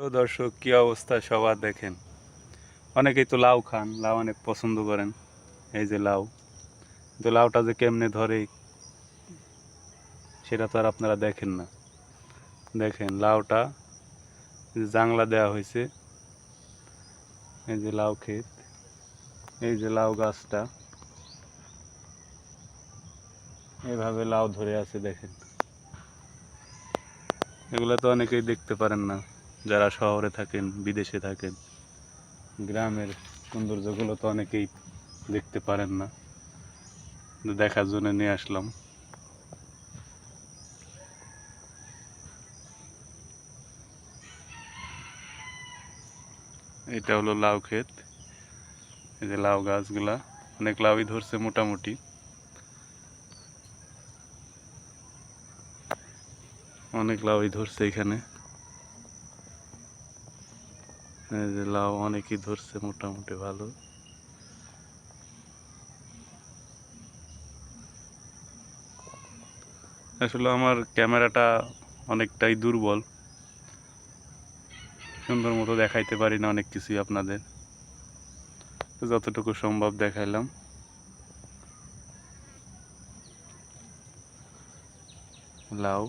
তো দর্শক, কি অবস্থা সবার দেখেন। অনেকেই তো লাউ খান, লাউ অনেক পছন্দ করেন। এই যে লাউ, তো লাউটা যে কেমনে ধরে সেটা তো আর আপনারা দেখেন না। দেখেন লাউটা যে জাংলা দেওয়া হয়েছে, এই যে লাউ ক্ষেত, এই যে লাউ গাছটা, এইভাবে লাউ ধরে আছে দেখেন। এগুলো তো অনেকেই দেখতে পারেন না, যারা শহরে থাকেন, বিদেশে থাকেন। গ্রামের সৌন্দর্যগুলো তো অনেকেই দেখতে পারেন না, দেখার জন্য নিয়ে আসলাম। এটা হলো লাউ ক্ষেত। এই যে লাউ গাছগুলা, অনেক লাউই ধরছে মোটামুটি। অনেক লাউই ধরছে এখানে। এই যে লাউ অনেকই ধরছে মোটামুটি ভালো। আসলে আমার ক্যামেরাটা অনেকটাই দুর্বল, সুন্দর মতো দেখাইতে পারি না অনেক কিছুই আপনাদের, যতটুকু সম্ভব দেখাইলাম। লাউ